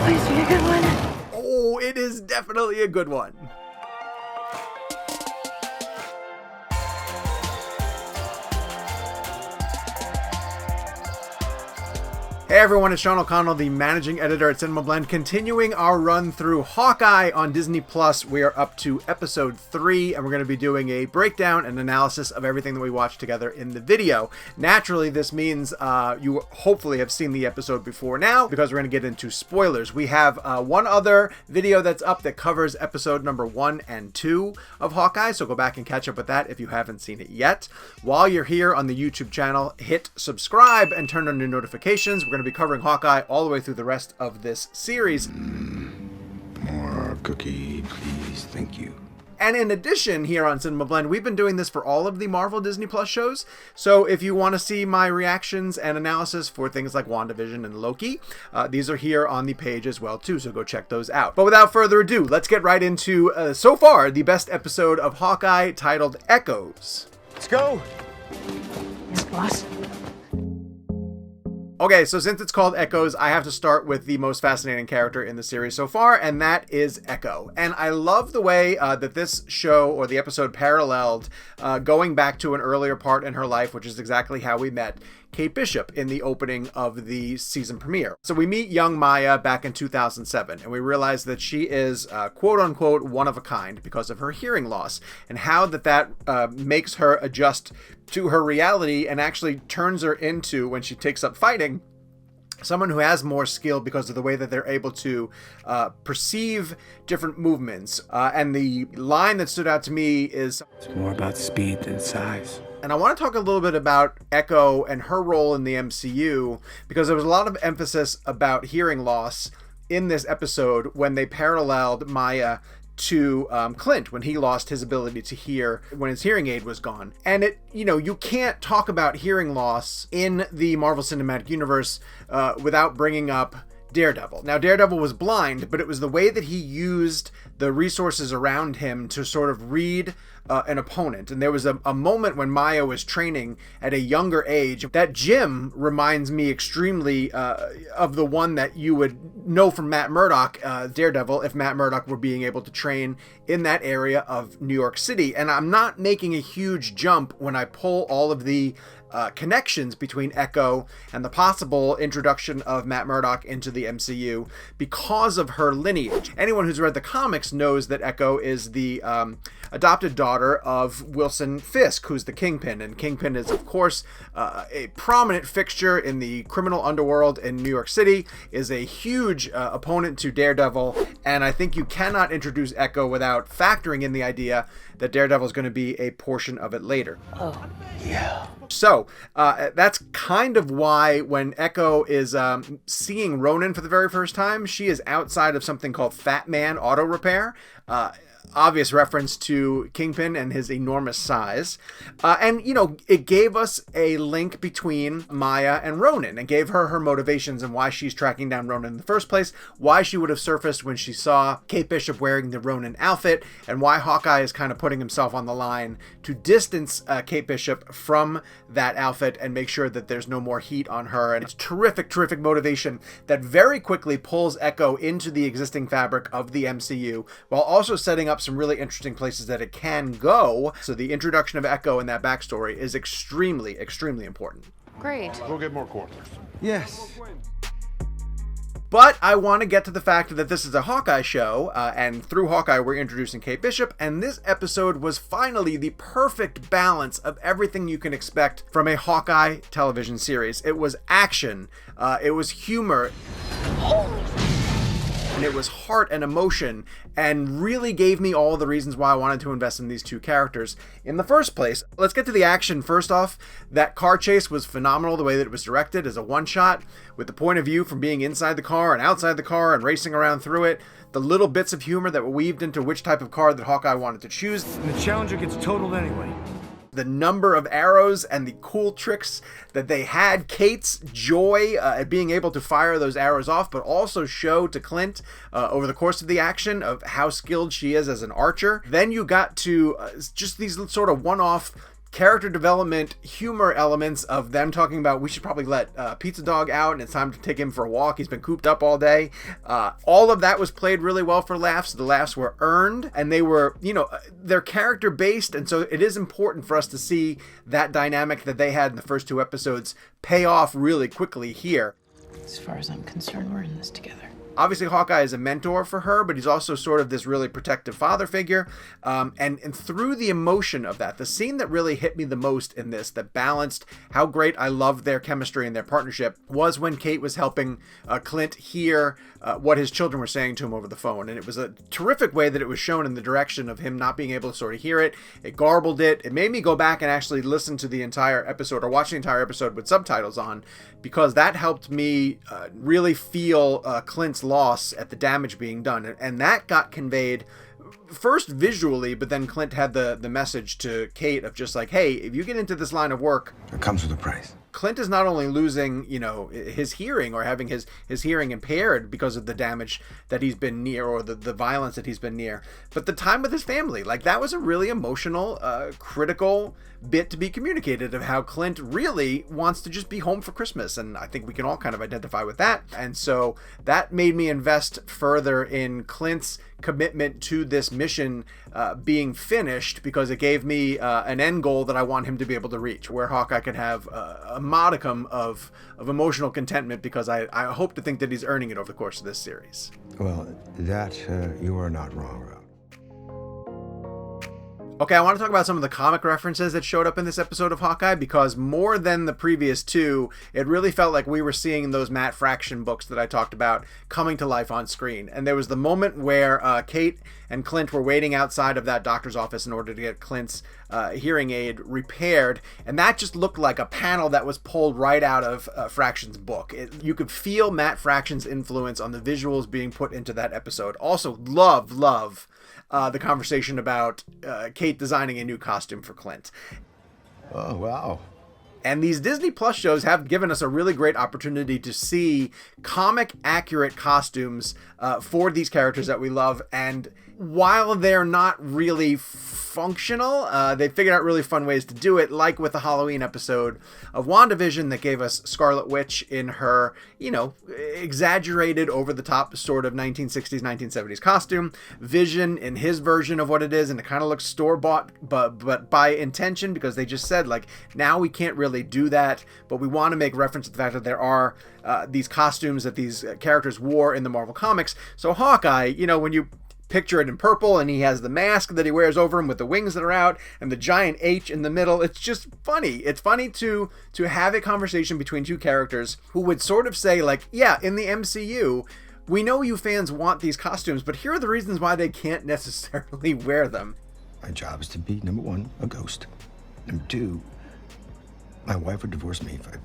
Please be a good one. Oh, it is definitely a good one. Hey everyone, it's Sean O'Connell, the managing editor at CinemaBlend, continuing our run through Hawkeye on Disney+. We are up to episode 3, and we're going to be doing a breakdown and analysis of everything that we watched together in the video. Naturally, this means you hopefully have seen the episode before now, because we're going to get into spoilers. We have one other video that's up that covers episode number 1 and 2 of Hawkeye, so go back and catch up with that if you haven't seen it yet. While you're here on the YouTube channel, hit subscribe and turn on your notifications. We're going to be covering Hawkeye all the way through the rest of this series. More cookie, please. Thank you. And in addition, here on CinemaBlend, we've been doing this for all of the Marvel Disney Plus shows. So if you want to see my reactions and analysis for things like WandaVision and Loki, these are here on the page as well, too. So go check those out. But without further ado, let's get right into, so far, the best episode of Hawkeye, titled Echoes. Let's go. Yes, boss. Okay, so since it's called Echoes, I have to start with the most fascinating character in the series so far, and that is Echo. And I love the way that this show, or the episode, paralleled going back to an earlier part in her life, which is exactly how we met Kate Bishop in the opening of the season premiere. So we meet young Maya back in 2007, and we realize that she is quote-unquote one of a kind because of her hearing loss, and how that makes her adjust to her reality and actually turns her into, when she takes up fighting, someone who has more skill because of the way that they're able to perceive different movements. And the line that stood out to me is, It's more about speed than size. and I want to talk a little bit about Echo and her role in the MCU, because there was a lot of emphasis about hearing loss in this episode when they paralleled Maya to Clint when he lost his ability to hear when his hearing aid was gone. And you can't talk about hearing loss in the Marvel Cinematic Universe without bringing up Daredevil. Now, Daredevil was blind, but it was the way that he used the resources around him to sort of read an opponent. And there was a moment when Maya was training at a younger age. That gym reminds me extremely of the one that you would know from Matt Murdock, Daredevil, if Matt Murdock were being able to train in that area of New York City. And I'm not making a huge jump when I pull all of the connections between Echo and the possible introduction of Matt Murdock into the MCU because of her lineage. Anyone who's read the comics knows that Echo is the adopted daughter of Wilson Fisk, who's the Kingpin. And Kingpin is, of course, a prominent fixture in the criminal underworld in New York City, is a huge opponent to Daredevil, and I think you cannot introduce Echo without factoring in the idea that Daredevil is going to be a portion of it later. Oh. Yeah. So that's kind of why when Echo is seeing Ronan for the very first time, she is outside of something called Fat Man Auto Repair. Obvious reference to Kingpin and his enormous size. And it gave us a link between Maya and Ronan and gave her motivations and why she's tracking down Ronan in the first place, why she would have surfaced when she saw Kate Bishop wearing the Ronan outfit, and why Hawkeye is kind of putting himself on the line to distance Kate Bishop from that outfit and make sure that there's no more heat on her. And it's terrific, terrific motivation that very quickly pulls Echo into the existing fabric of the MCU, while also setting up some really interesting places that it can go. So the introduction of Echo and that backstory is extremely, extremely important. Great. Go get more quarters. Yes. But I want to get to the fact that this is a Hawkeye show, and through Hawkeye we're introducing Kate Bishop, and this episode was finally the perfect balance of everything you can expect from a Hawkeye television series. It was action, it was humor, and it was heart and emotion, and really gave me all the reasons why I wanted to invest in these two characters in the first place. Let's get to the action first off. That car chase was phenomenal, the way that it was directed as a one-shot, with the point of view from being inside the car and outside the car and racing around through it. The little bits of humor that were weaved into which type of car that Hawkeye wanted to choose. And the Challenger gets totaled anyway. The number of arrows and the cool tricks that they had. Kate's joy at being able to fire those arrows off, but also show to Clint over the course of the action of how skilled she is as an archer. Then you got to just these sort of one-off character development, humor elements of them talking about we should probably let Pizza Dog out and it's time to take him for a walk. He's been cooped up all day. All of that was played really well for laughs. The laughs were earned and they were, they're character based. And so it is important for us to see that dynamic that they had in the first 2 episodes pay off really quickly here. As far as I'm concerned, we're in this together. Obviously, Hawkeye is a mentor for her, but he's also sort of this really protective father figure. And through the emotion of that, the scene that really hit me the most in this, that balanced how great I loved their chemistry and their partnership, was when Kate was helping Clint hear what his children were saying to him over the phone. And it was a terrific way that it was shown in the direction of him not being able to sort of hear it. It garbled it. It made me go back and actually listen to the entire episode or watch the entire episode with subtitles on, because that helped me really feel Clint's loss at the damage being done. And that got conveyed first visually, but then Clint had the message to Kate of just like, hey, if you get into this line of work, It comes with a price. Clint is not only losing, his hearing or having his hearing impaired because of the damage that he's been near or the violence that he's been near, but the time with his family. Like, that was a really emotional, critical bit to be communicated of how Clint really wants to just be home for Christmas. And I think we can all kind of identify with that. And so that made me invest further in Clint's commitment to this mission being finished, because it gave me an end goal that I want him to be able to reach, where Hawkeye could have a modicum of emotional contentment, because I hope to think that he's earning it over the course of this series. Well, that you are not wrong about. Okay, I want to talk about some of the comic references that showed up in this episode of Hawkeye, because more than the previous 2, it really felt like we were seeing those Matt Fraction books that I talked about coming to life on screen. And there was the moment where Kate and Clint were waiting outside of that doctor's office in order to get Clint's hearing aid repaired, and that just looked like a panel that was pulled right out of Fraction's book. You could feel Matt Fraction's influence on the visuals being put into that episode. Also, love the conversation about Kate designing a new costume for Clint. Oh, wow. And these Disney Plus shows have given us a really great opportunity to see comic accurate costumes for these characters that we love. And while they're not really functional, they figured out really fun ways to do it, like with the Halloween episode of WandaVision that gave us Scarlet Witch in her, exaggerated, over-the-top sort of 1960s, 1970s costume. Vision in his version of what it is, and it kind of looks store-bought, but by intention, because they just said, like, now we can't really do that, but we want to make reference to the fact that there are these costumes that these characters wore in the Marvel Comics. So Hawkeye, when you picture it in purple, and he has the mask that he wears over him with the wings that are out and the giant H in the middle. It's just funny. It's funny to have a conversation between 2 characters who would sort of say, like, yeah, in the MCU, we know you fans want these costumes, but here are the reasons why they can't necessarily wear them. My job is to be, number 1, a ghost. Number 2, my wife would divorce me if I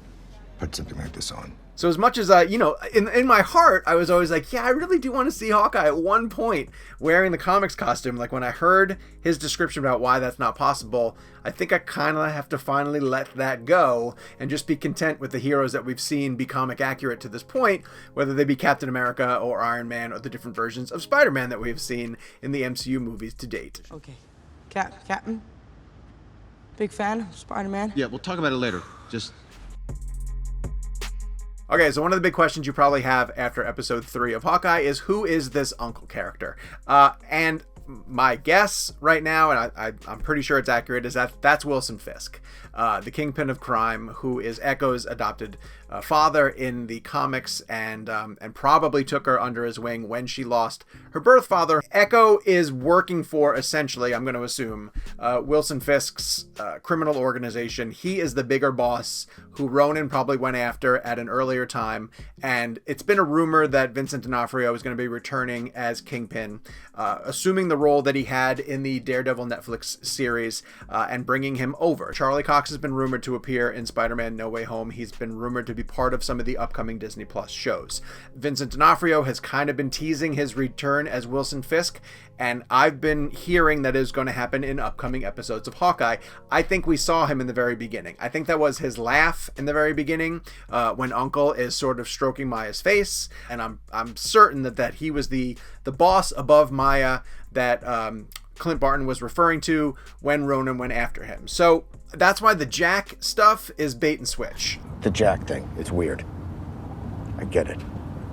put something like this on. So as much as in my heart, I was always like, yeah, I really do want to see Hawkeye at one point wearing the comics costume. Like, when I heard his description about why that's not possible, I think I kind of have to finally let that go and just be content with the heroes that we've seen be comic accurate to this point, whether they be Captain America or Iron Man or the different versions of Spider-Man that we have seen in the MCU movies to date. Okay. Captain? Big fan of Spider-Man? Yeah, we'll talk about it later. Just... Okay, so one of the big questions you probably have after episode 3 of Hawkeye is, who is this uncle character? And my guess right now, and I'm pretty sure it's accurate, is that's Wilson Fisk, the kingpin of crime, who is Echo's adopted father in the comics, and probably took her under his wing when she lost her birth father. Echo is working for, essentially, I'm going to assume, Wilson Fisk's criminal organization. He is the bigger boss who Ronan probably went after at an earlier time, and it's been a rumor that Vincent D'Onofrio is going to be returning as Kingpin, assuming the role that he had in the Daredevil Netflix series, and bringing him over. Charlie Cox has been rumored to appear in Spider-Man No Way Home. He's been rumored to be part of some of the upcoming Disney Plus shows. Vincent D'Onofrio has kind of been teasing his return as Wilson Fisk, and I've been hearing that is going to happen in upcoming episodes of Hawkeye. I think we saw him in the very beginning. I think that was his laugh in the very beginning, when Uncle is sort of stroking Maya's face, and I'm certain that he was the boss above Maya that Clint Barton was referring to when Ronan went after him. So that's why the Jack stuff is bait and switch. The Jack thing, it's weird. I get it.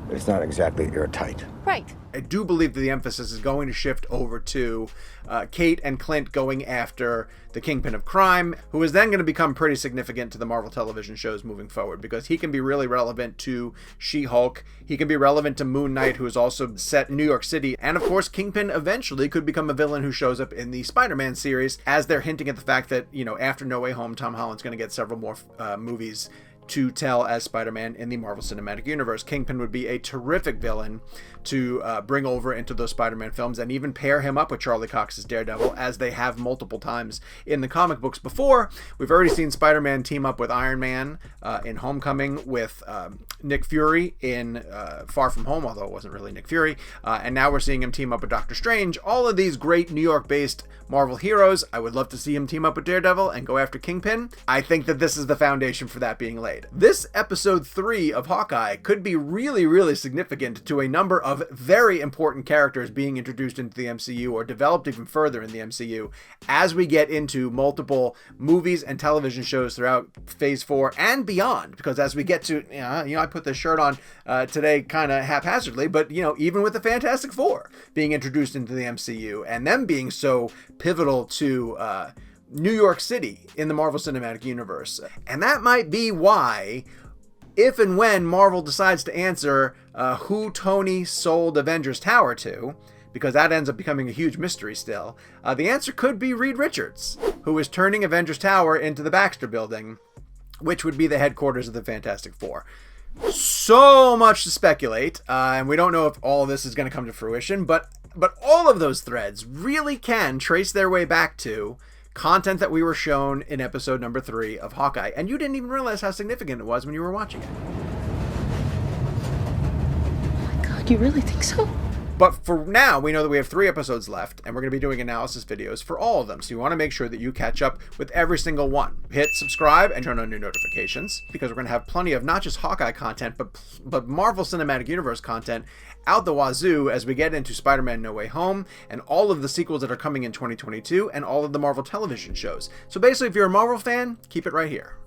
But it's not exactly airtight. Right. I do believe that the emphasis is going to shift over to Kate and Clint going after the Kingpin of Crime, who is then going to become pretty significant to the Marvel television shows moving forward, because he can be really relevant to She-Hulk. He can be relevant to Moon Knight, who is also set in New York City. And of course, Kingpin eventually could become a villain who shows up in the Spider-Man series, as they're hinting at the fact that, you know, after No Way Home, Tom Holland's going to get several more movies to tell as Spider-Man in the Marvel Cinematic Universe. Kingpin would be a terrific villain to bring over into those Spider-Man films, and even pair him up with Charlie Cox's Daredevil, as they have multiple times in the comic books before. We've already seen Spider-Man team up with Iron Man in Homecoming, with Nick Fury in Far From Home, although it wasn't really Nick Fury, and now we're seeing him team up with Doctor Strange. All of these great New York-based Marvel heroes. I would love to see him team up with Daredevil and go after Kingpin. I think that this is the foundation for that being laid. This episode 3 of Hawkeye could be really, really significant to a number of very important characters being introduced into the MCU, or developed even further in the MCU, as we get into multiple movies and television shows throughout Phase 4 and beyond. Because as we get to, I put this shirt on today kind of haphazardly, but, even with the Fantastic Four being introduced into the MCU, and them being so pivotal to New York City in the Marvel Cinematic Universe. And that might be why, if and when Marvel decides to answer who Tony sold Avengers Tower to, because that ends up becoming a huge mystery still, the answer could be Reed Richards, who is turning Avengers Tower into the Baxter Building, which would be the headquarters of the Fantastic Four. So much to speculate, and we don't know if all of this is going to come to fruition, but all of those threads really can trace their way back to content that we were shown in episode number 3 of Hawkeye, and you didn't even realize how significant it was when you were watching it. Oh my God, you really think so? But for now, we know that we have 3 episodes left, and we're going to be doing analysis videos for all of them, so you want to make sure that you catch up with every single one. Hit subscribe and turn on your notifications, because we're going to have plenty of not just Hawkeye content, but Marvel Cinematic Universe content out the wazoo as we get into Spider-Man No Way Home, and all of the sequels that are coming in 2022, and all of the Marvel television shows. So basically, if you're a Marvel fan, keep it right here.